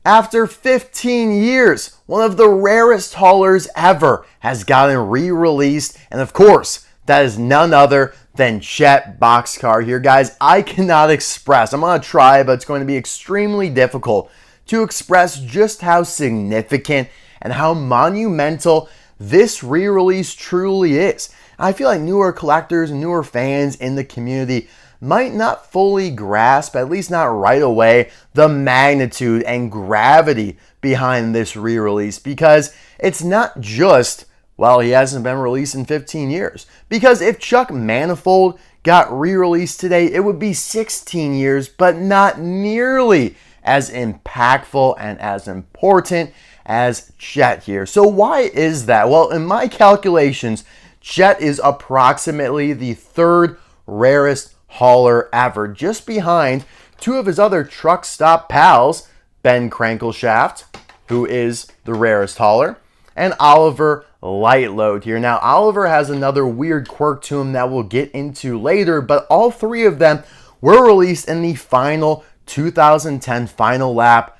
After 15 years, one of the rarest haulers ever has gotten re-released, and of course, that is none other than Chet Boxkarr here. Guys, I cannot express, I'm going to try, but it's going to be extremely difficult to express just how significant and how monumental this re-release truly is. I feel like newer collectors and newer fans in the community might not fully grasp, at least not right away, the magnitude and gravity behind this re-release, because it's not just, well, he hasn't been released in 15 years. Because if Chuck Manifold got re-released today, it would be 16 years, but not nearly as impactful and as important as Chet here. So why is that? Well, in my calculations, Chet is approximately the third rarest hauler ever, just behind two of his other truck stop pals, Ben Crankleshaft, who is the rarest hauler, and Oliver Lightload here. Now, Oliver has another weird quirk to him that we'll get into later, but all three of them were released in the final 2010 Final Lap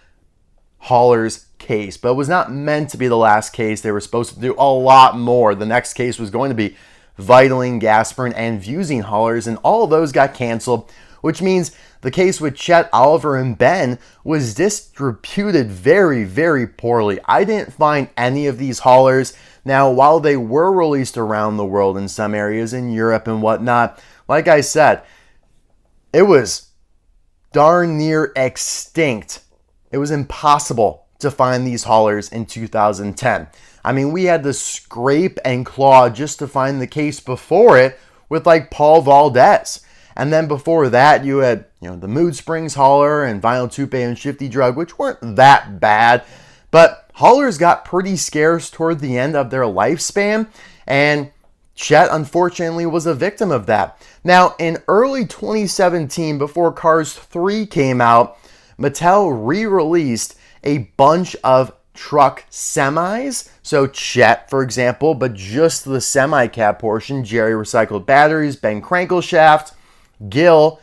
haulers case, but it was not meant to be the last case. They were supposed to do a lot more. The next case was going to be Vitoline, Gasprin, and Zeen haulers, and all of those got canceled, which means the case with Chet, Oliver, and Ben was distributed very, very poorly. I didn't find any of these haulers. Now, while they were released around the world in some areas in Europe and whatnot, like I said, it was darn near extinct. It was impossible to find these haulers in 2010. I mean, we had to scrape and claw just to find the case before it with like Paul Valdez. And then before that, you had, the Mood Springs hauler and Vinyl Toupe and Shifty Drug, which weren't that bad. But haulers got pretty scarce toward the end of their lifespan, and Chet, unfortunately, was a victim of that. Now, in early 2017, before Cars 3 came out, Mattel re-released a bunch of truck semis. So Chet, for example, but just the semi-cab portion, Jerry Recycled Batteries, Ben Crankleshaft, Gil,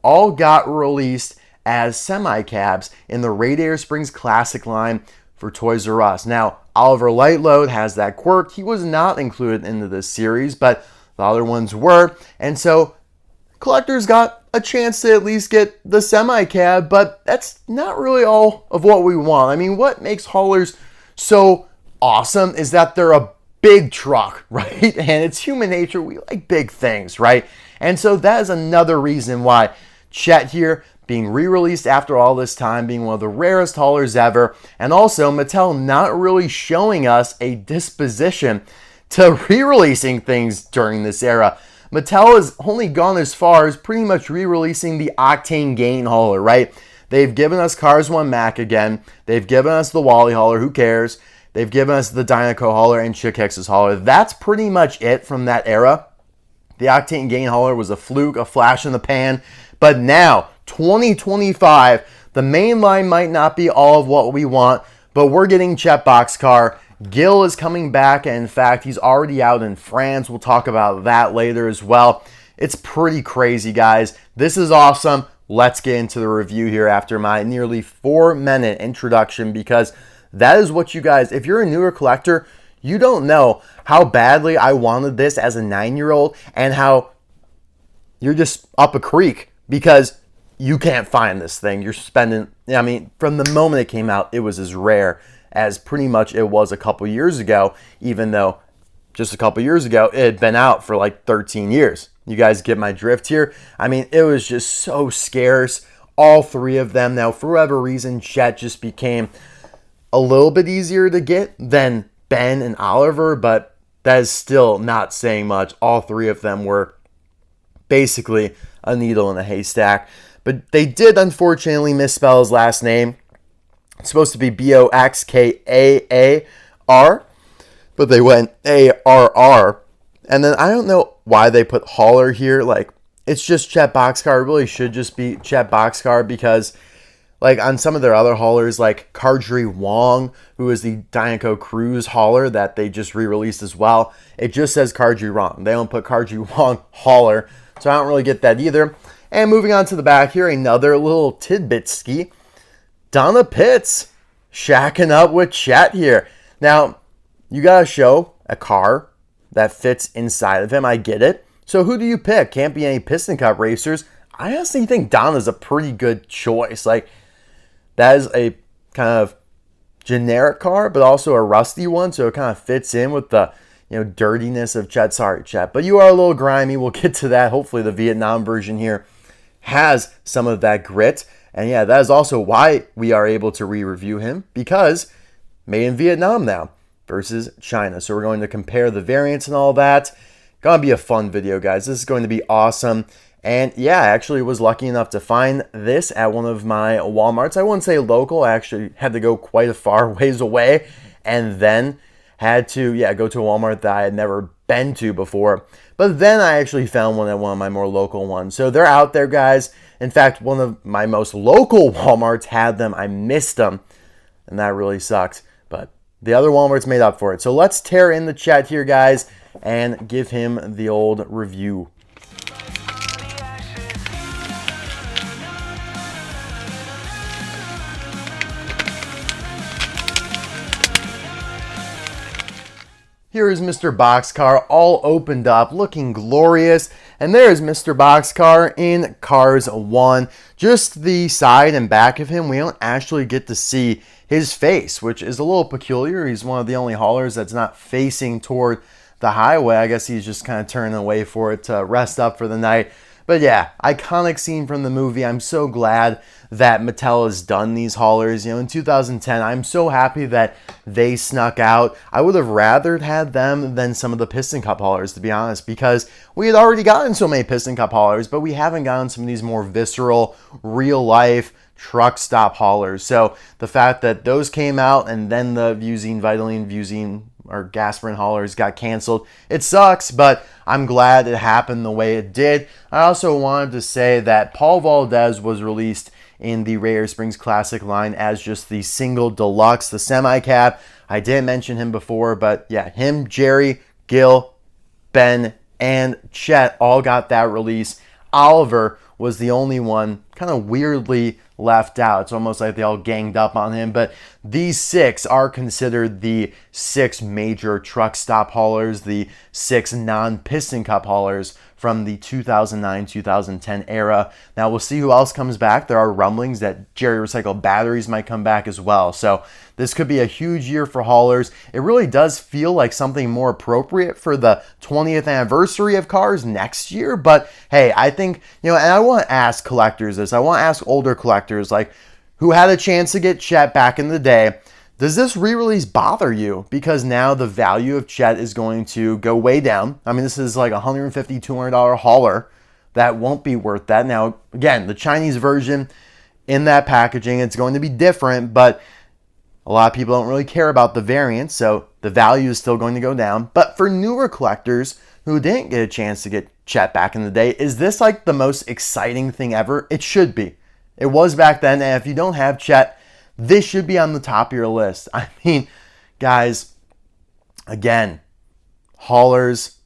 all got released as semi-cabs in the Radiator Springs Classic line for Toys R Us. Now, Oliver Lightload has that quirk. He was not included into this series, but the other ones were. And so collectors got a chance to at least get the semi-cab, but that's not really all of what we want. I mean, what makes haulers so awesome is that they're a big truck, right? And it's human nature. We like big things, right? And so that is another reason why Chet here, being re-released after all this time, being one of the rarest haulers ever, and also Mattel not really showing us a disposition to re-releasing things during this era. Mattel has only gone as far as pretty much re-releasing the Octane Gain hauler, right? They've given us Cars 1 Mac again. They've given us the Wally hauler, who cares? They've given us the Dynaco hauler and Chick Hicks's hauler. That's pretty much it from that era. The Octane Gain hauler was a fluke, a flash in the pan. But now, 2025, the main line might not be all of what we want, but we're getting Chet Boxkarr. Gil is coming back, and in fact, he's already out in France. We'll talk about that later as well. It's pretty crazy, guys. This is awesome. Let's get into the review here after my nearly 4-minute introduction, because that is what you guys, if you're a newer collector, you don't know how badly I wanted this as a 9-year-old and how you're just up a creek because you can't find this thing. You're spending, I mean, from the moment it came out, it was as rare as pretty much it was a couple years ago, even though just a couple years ago, it had been out for like 13 years. You guys get my drift here? I mean, it was just so scarce, all three of them. Now, for whatever reason, Chet just became a little bit easier to get than Ben and Oliver, but that is still not saying much. All three of them were basically a needle in a haystack. But they did, unfortunately, misspell his last name. It's supposed to be Boxkaar, but they went ARR. And then I don't know why they put hauler here. Like, it's just Chet Boxkarr. It really should just be Chet Boxkarr, because like on some of their other haulers, like Cardry Wong, who is the Dynaco Cruise hauler that they just re-released as well, it just says Cardry Wong. They don't put Cardry Wong hauler, so I don't really get that either. And moving on to the back here, another little tidbit ski. Donna Pitts shacking up with Chet here. Now, you got to show a car that fits inside of him. I get it. So who do you pick? Can't be any Piston Cup racers. I honestly think Don is a pretty good choice. Like, that is a kind of generic car, but also a rusty one. So it kind of fits in with the, dirtiness of Chet. Sorry, Chet. But you are a little grimy. We'll get to that. Hopefully the Vietnam version here has some of that grit. And yeah, that is also why we are able to re-review him, because made in Vietnam now versus China. So we're going to compare the variants and all that. Gonna be a fun video, guys. This is going to be awesome. And yeah, I actually was lucky enough to find this at one of my Walmarts. I wouldn't say local. I actually had to go quite a far ways away and then had to, go to a Walmart that I had never been to before. But then I actually found one at one of my more local ones. So they're out there, guys. In fact, one of my most local Walmarts had them. I missed them, and that really sucks. But the other Walmarts made up for it. So let's tear in the Chet here, guys, and give him the old review. Here is Mr. Boxkaar all opened up, looking glorious. And there is Mr. Boxkaar in Cars 1. Just the side and back of him, we don't actually get to see his face, which is a little peculiar. He's one of the only haulers that's not facing toward the highway. I guess he's just kind of turning away for it to rest up for the night. But yeah, iconic scene from the movie. I'm so glad that Mattel has done these haulers. In 2010, I'm so happy that they snuck out. I would have rather had them than some of the Piston Cup haulers, to be honest, because we had already gotten so many Piston Cup haulers, but we haven't gotten some of these more visceral, real-life truck stop haulers. So the fact that those came out and then the Vitoline, or Gasprin haulers got canceled, it sucks, but I'm glad it happened the way it did. I also wanted to say that Paul Valdez was released in the Radiator Springs Classic line as just the single deluxe, the semi-cab. I didn't mention him before, but yeah, him, Jerry, Gil, Ben, and Chet all got that release. Oliver was the only one kind of weirdly left out. It's almost like they all ganged up on him. But these 6 are considered the 6 major truck stop haulers, the 6 non-Piston Cup haulers from the 2009-2010 era. Now we'll see who else comes back. There are rumblings that Jerry Recycled Batteries might come back as well. So this could be a huge year for haulers. It really does feel like something more appropriate for the 20th anniversary of Cars next year. But hey, I think, and I want to ask collectors this. I want to ask older collectors, like, who had a chance to get Chet back in the day. Does this re-release bother you? Because now the value of Chet is going to go way down. I mean, this is like a $150, $200 hauler that won't be worth that. Now, again, the Chinese version in that packaging, it's going to be different, but a lot of people don't really care about the variant, so the value is still going to go down. But for newer collectors who didn't get a chance to get Chet back in the day, is this like the most exciting thing ever? It should be. It was back then, and if you don't have Chet, this should be on the top of your list. I mean, guys, again, haulers,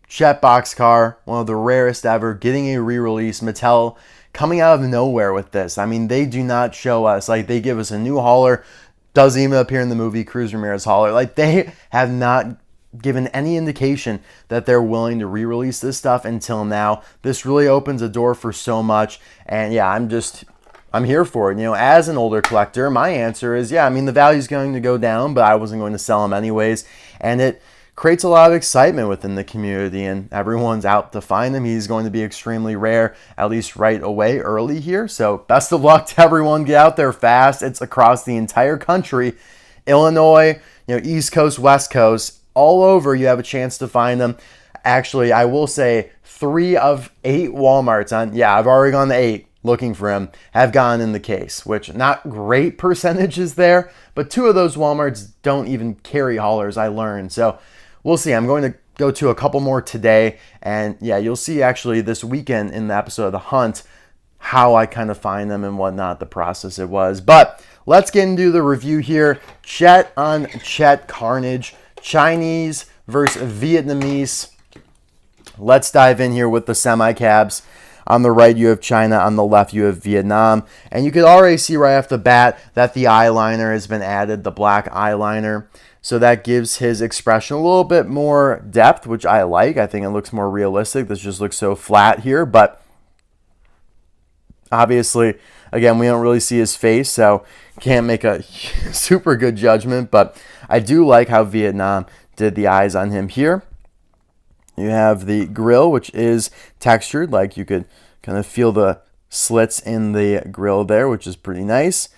Chet Boxkarr, one of the rarest ever, getting a re-release. Mattel coming out of nowhere with this. I mean, they do not show us. Like, they give us a new hauler, doesn't even appear in the movie, Cruz Ramirez hauler. Like, they have not given any indication that they're willing to re-release this stuff until now. This really opens a door for so much. And yeah, I'm here for it. As an older collector, my answer is, yeah, I mean, the value's going to go down, but I wasn't going to sell them anyways. And it creates a lot of excitement within the community, and everyone's out to find him. He's going to be extremely rare, at least right away, early here. So best of luck to everyone. Get out there fast. It's across the entire country. Illinois, East Coast, West Coast, all over you have a chance to find them. Actually, I will say 3 of 8 Walmarts I've already gone to 8. Looking for him, have gotten in the case, which not great percentages there, but 2 of those Walmarts don't even carry haulers, I learned. So we'll see. I'm going to go to a couple more today, and yeah, you'll see actually this weekend in the episode of The Hunt how I kind of find them and whatnot, the process it was. But let's get into the review here. Chet on Chet carnage, Chinese versus Vietnamese. Let's dive in here with the semi-cabs. On the right, you have China. On the left, you have Vietnam. And you could already see right off the bat that the eyeliner has been added, the black eyeliner. So that gives his expression a little bit more depth, which I like. I think it looks more realistic. This just looks so flat here. But obviously, again, we don't really see his face, so can't make a super good judgment. But I do like how Vietnam did the eyes on him here. You have the grill, which is textured, like you could kind of feel the slits in the grill there, which is pretty nice.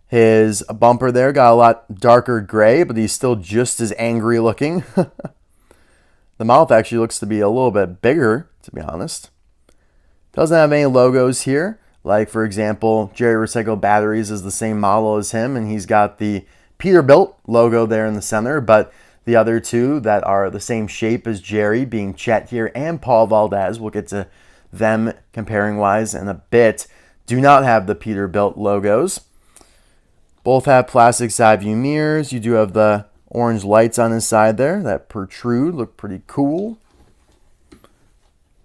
His bumper there got a lot darker gray, but he's still just as angry looking. The mouth actually looks to be a little bit bigger, to be honest. Doesn't have any logos here. Like, for example, Jerry Recycled Batteries is the same model as him, and he's got the Peterbilt logo there in the center, but the other two that are the same shape as Jerry, being Chet here and Paul Valdez, we'll get to them comparing-wise in a bit, do not have the Peterbilt logos. Both have plastic side view mirrors. You do have the orange lights on his side there that protrude, look pretty cool.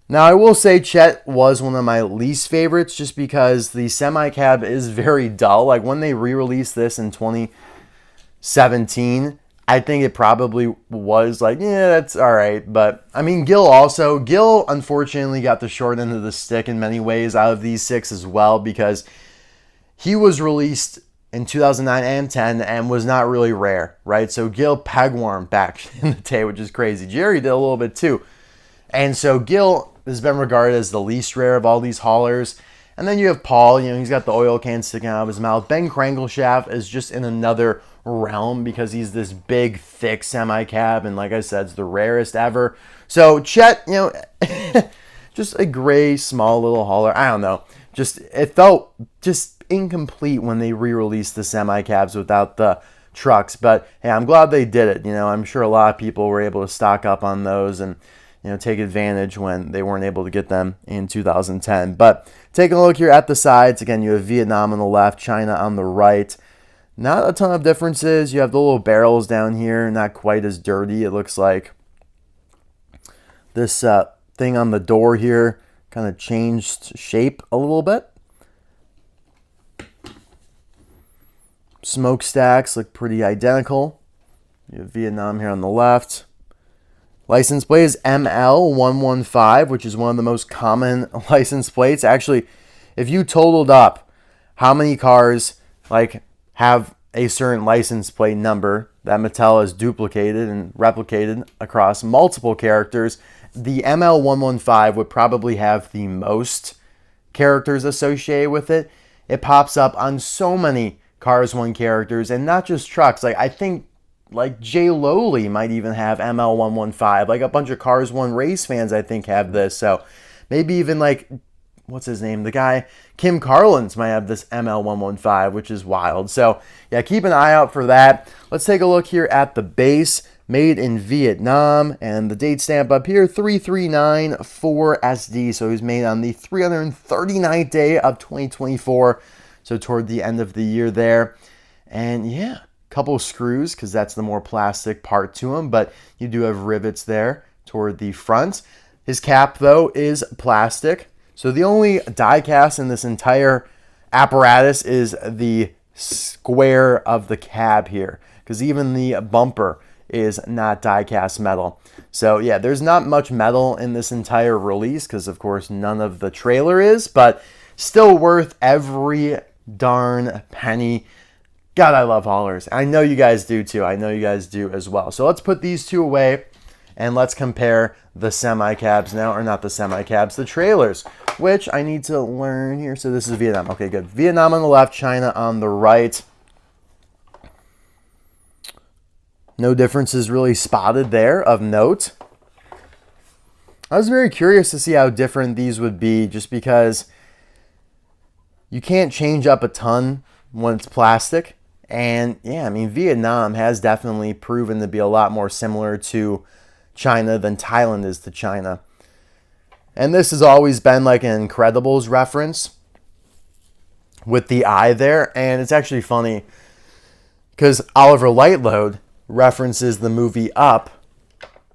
Now, I will say Chet was one of my least favorites just because the semi-cab is very dull. Like, when they re-released this in 2017, I think it probably was like, yeah, that's all right. But, I mean, Gil unfortunately got the short end of the stick in many ways out of these six as well, because he was released in 2009 and 10 and was not really rare, right? So Gil pegwarmed back in the day, which is crazy. Jerry did a little bit too. And so Gil has been regarded as the least rare of all these haulers. And then you have Paul, he's got the oil can sticking out of his mouth. Ben Crankleshaft is just in another realm because he's this big, thick semi-cab. And like I said, it's the rarest ever. So Chet, just a gray, small little hauler. I don't know. It felt just incomplete when they re-released the semi-cabs without the trucks. But hey, I'm glad they did it. I'm sure a lot of people were able to stock up on those and take advantage when they weren't able to get them in 2010. But taking a look here at the sides, again, you have Vietnam on the left, China on the right. Not a ton of differences. You have the little barrels down here, not quite as dirty. It looks like this thing on the door here kind of changed shape a little bit. Smokestacks look pretty identical. You have Vietnam here on the left. License plate is ML115, which is one of the most common license plates. Actually, if you totaled up how many cars have a certain license plate number that Mattel has duplicated and replicated across multiple characters, the ML115 would probably have the most characters associated with it. It pops up on so many Cars 1 characters, and not just trucks. I think Jay Lowly might even have ML115. A bunch of Cars 1 race fans, I think, have this. So maybe even what's his name? The guy, Kim Carlins, might have this ML115, which is wild. So yeah, keep an eye out for that. Let's take a look here at the base. Made in Vietnam, and the date stamp up here, 3394SD. So he was made on the 339th day of 2024. So toward the end of the year there. And yeah, couple of screws because that's the more plastic part to him, but you do have rivets there toward the front. His cap, though, is plastic. So the only die cast in this entire apparatus is the square of the cab here, because even the bumper is not die cast metal. So yeah, there's not much metal in this entire release because, of course, none of the trailer is, but still worth every darn penny. God, I love haulers. I know you guys do too. I know you guys do as well. So let's put these two away and let's compare the semi-cabs now, or not the semi-cabs, the trailers, which I need to learn here. So this is Vietnam. Okay, good. Vietnam on the left, China on the right. No differences really spotted there of note. I was very curious to see how different these would be, just because you can't change up a ton when it's plastic. And yeah, I mean, Vietnam has definitely proven to be a lot more similar to China than Thailand is to China. And this has always been like an Incredibles reference with the eye there. And it's actually funny because Oliver Lightload references the movie Up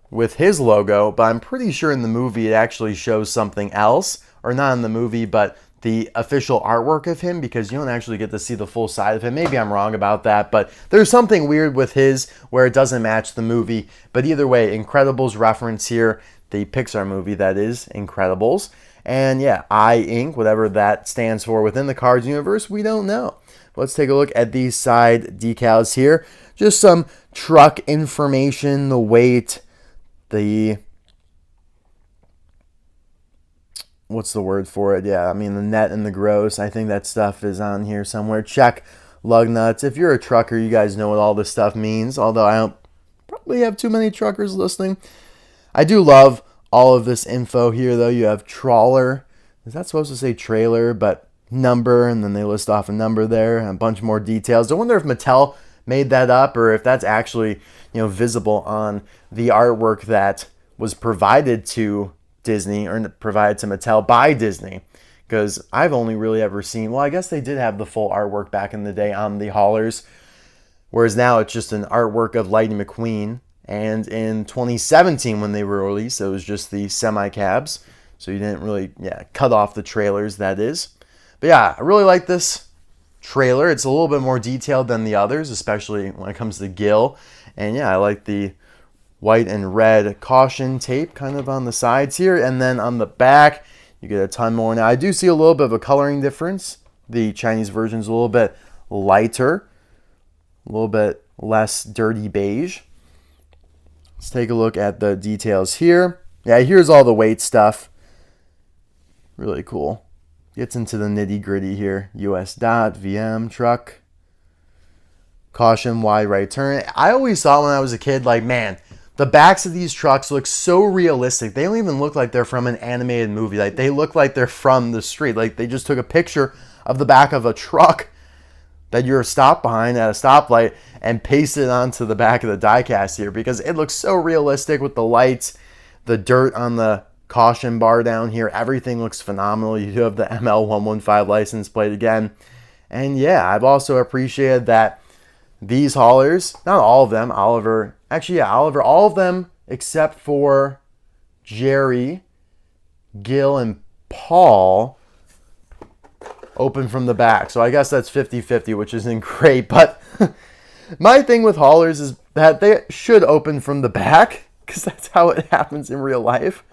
with his logo, but I'm pretty sure in the movie it actually shows something else, or not in the movie, but the official artwork of him, because you don't actually get to see the full side of him. Maybe I'm wrong about that, but there's something weird with his where it doesn't match the movie. But either way, Incredibles reference here, the Pixar movie that is Incredibles. And yeah, I Inc., whatever that stands for within the Cars universe, we don't know. Let's take a look at these side decals here. Just some truck information, the weight, the... what's the word for it? Yeah, I mean the net and the gross. I think that stuff is on here somewhere. Check lug nuts. If you're a trucker, you guys know what all this stuff means, although I don't probably have too many truckers listening. I do love all of this info here, though. You have trawler. Is that supposed to say trailer? But number, and then they list off a number there, and a bunch more details. I wonder if Mattel made that up, or if that's actually, visible on the artwork that was provided to Disney, or provided to Mattel by Disney, because I've only really ever seen, well, I guess they did have the full artwork back in the day on the haulers, whereas now it's just an artwork of Lightning McQueen. And in 2017 when they were released, it was just the semi-cabs, so you didn't really cut off the trailers, that is. But yeah, I really like this trailer. It's a little bit more detailed than the others, especially when it comes to Gil. And yeah, I like the white and red caution tape kind of on the sides here. And then on the back, you get a ton more. Now, I do see a little bit of a coloring difference. The Chinese version is a little bit lighter, a little bit less dirty beige. Let's take a look at the details here. Yeah, here's all the weight stuff. Really cool. Gets into the nitty gritty here. US dot, VM, truck. Caution, wide right turn. I always thought when I was a kid, like, man, the backs of these trucks look so realistic. They don't even look like they're from an animated movie. Like, they look like they're from the street. Like, they just took a picture of the back of a truck that you're stopped behind at a stoplight and pasted it onto the back of the diecast here, because it looks so realistic with the lights, the dirt on the caution bar down here. Everything looks phenomenal. You do have the ML115 license plate again. And yeah, I've also appreciated that these haulers, not all of them, Oliver, all of them except for Jerry, Gil, and Paul open from the back. So I guess that's 50-50, which isn't great. But my thing with haulers is that they should open from the back, because that's how it happens in real life.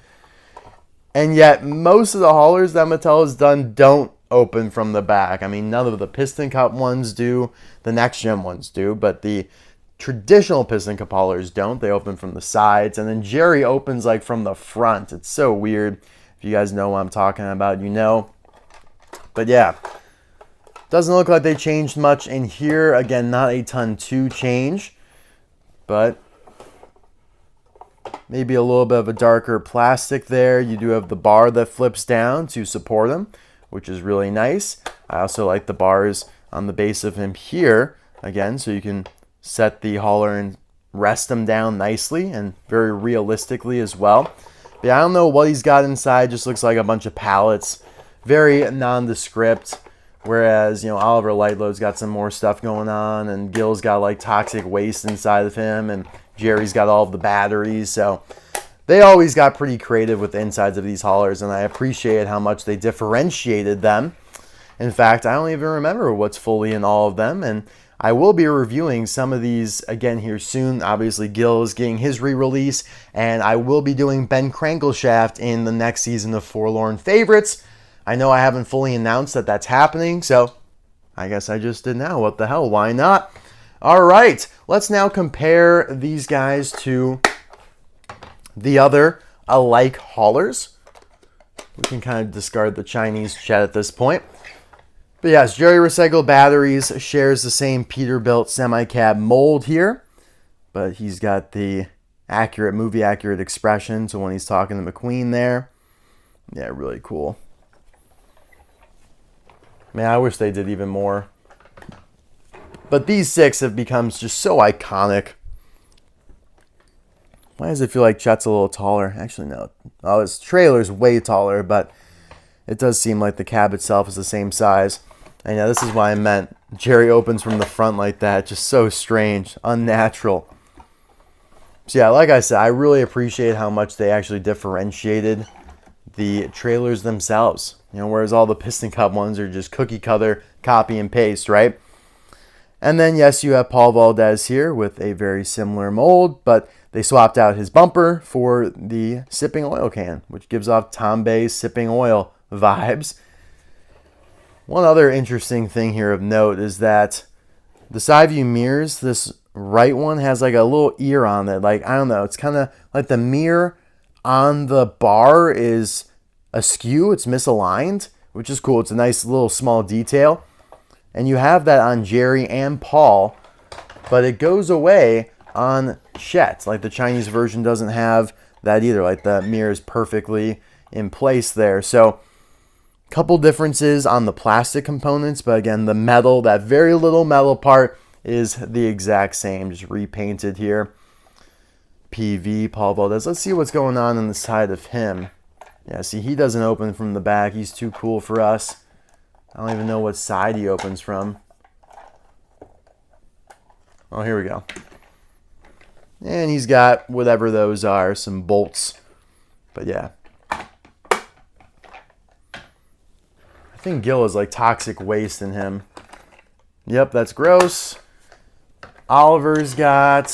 And yet most of the haulers that Mattel has done don't open from the back. I mean, none of the Piston Cup ones do. The next gen ones do. But the traditional Piston Cup haulers don't. They open from the sides. And then Jerry opens like from the front. It's so weird. If you guys know what I'm talking about, you know. But yeah, doesn't look like they changed much in here. Again, not a ton to change, but maybe a little bit of a darker plastic there. You do have the bar that flips down to support him, which is really nice. I also like the bars on the base of him here, again, so you can set the hauler and rest him down nicely and very realistically as well. But yeah, I don't know what he's got inside. Just looks like a bunch of pallets. Very nondescript, whereas, Oliver Lightload's got some more stuff going on, and Gil's got like toxic waste inside of him, and Jerry's got all of the batteries. So they always got pretty creative with the insides of these haulers, and I appreciate how much they differentiated them. In fact, I don't even remember what's fully in all of them, and I will be reviewing some of these again here soon. Obviously, Gil is getting his re-release, and I will be doing Ben Crankleshaft in the next season of Forlorn Favorites. I know I haven't fully announced that that's happening, so I guess I just did now. What the hell? Why not? All right, let's now compare these guys to the other alike haulers. We can kind of discard the Chinese Chet at this point. But yes, Jerry Recycled Batteries shares the same Peterbilt semi-cab mold here, but he's got the movie-accurate expression, so when he's talking to McQueen there, yeah, really cool. Man, I wish they did even more. But these 6 have become just so iconic. Why does it feel like Chet's a little taller? Actually, no. Oh, his trailer's way taller, but it does seem like the cab itself is the same size. And yeah, this is why I meant Jerry opens from the front like that. Just so strange, unnatural. So yeah, like I said, I really appreciate how much they actually differentiated the trailers themselves. You know, whereas all the Piston Cup ones are just cookie cutter, copy and paste, right? And then, yes, you have Paul Valdez here with a very similar mold, but they swapped out his bumper for the sipping oil can, which gives off Tombay sipping oil vibes. One other interesting thing here of note is that the side view mirrors, this right one has like a little ear on it. Like, I don't know, it's kind of like the mirror on the bar is askew, it's misaligned, which is cool. It's a nice little small detail. And you have that on Jerry and Paul, but it goes away on Chet. Like the Chinese version doesn't have that either. Like the mirror is perfectly in place there. So a couple differences on the plastic components, but again, the metal, that very little metal part is the exact same, just repainted here. PV, Paul Valdez. Let's see what's going on the side of him. Yeah, see, he doesn't open from the back. He's too cool for us. I don't even know what side he opens from. Oh, here we go. And he's got whatever those are, some bolts. But yeah. I think Gil is like toxic waste in him. Yep, that's gross. Oliver's got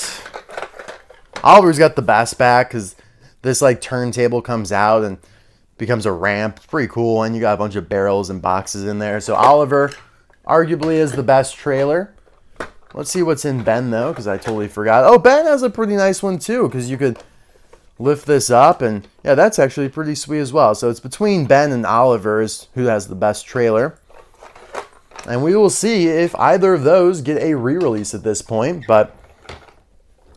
the best back because this like turntable comes out and becomes a ramp. It's pretty cool, and you got a bunch of barrels and boxes in there. So Oliver arguably is the best trailer. Let's see what's in Ben though, because I totally forgot. Oh, Ben has a pretty nice one too, because you could lift this up, and yeah, that's actually pretty sweet as well. So it's between Ben and Oliver is who has the best trailer. And we will see if either of those get a re-release at this point, but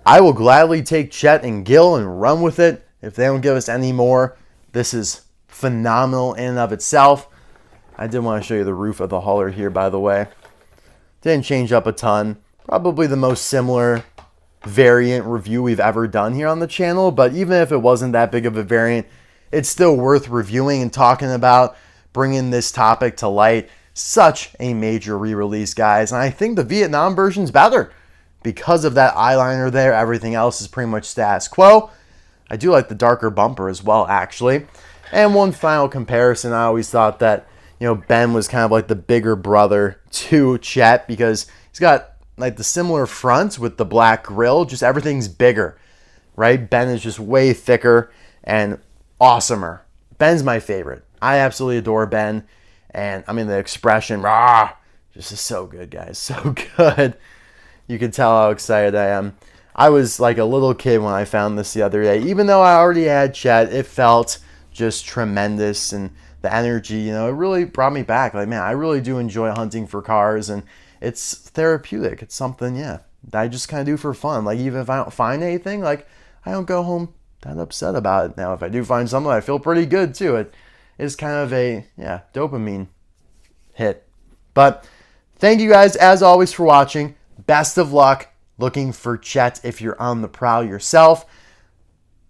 I will gladly take Chet and Gil and run with it. If they don't give us any more, this is phenomenal in and of itself. I did want to show you the roof of the hauler here, by the way. Didn't change up a ton. Probably the most similar variant review we've ever done here on the channel, but even if it wasn't that big of a variant, it's still worth reviewing and talking about, bringing this topic to light. Such a major re-release, guys, and I think the Vietnam version's better because of that eyeliner there. Everything else is pretty much status quo. I do like the darker bumper as well, actually. And one final comparison, I always thought that, you know, Ben was kind of like the bigger brother to Chet because he's got like the similar front with the black grill, just everything's bigger, right? Ben is just way thicker and awesomer. Ben's my favorite. I absolutely adore Ben. And I mean, the expression, rah, just is so good, guys. So good. You can tell how excited I am. I was like a little kid when I found this the other day. Even though I already had Chet, it felt just tremendous. And the energy, you know, it really brought me back. Like, man, I really do enjoy hunting for cars. And it's therapeutic. It's something, yeah, that I just kind of do for fun. Like, even if I don't find anything, like, I don't go home that upset about it. Now, if I do find something, I feel pretty good, too. It is kind of a, yeah, dopamine hit. But thank you guys, as always, for watching. Best of luck looking for Chet if you're on the prowl yourself.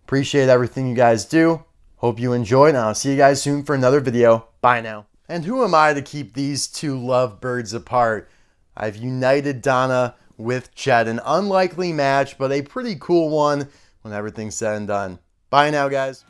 Appreciate everything you guys do. Hope you enjoyed, and I'll see you guys soon for another video. Bye now. And who am I to keep these two lovebirds apart? I've united Donna with Chet. An unlikely match, but a pretty cool one when everything's said and done. Bye now, guys.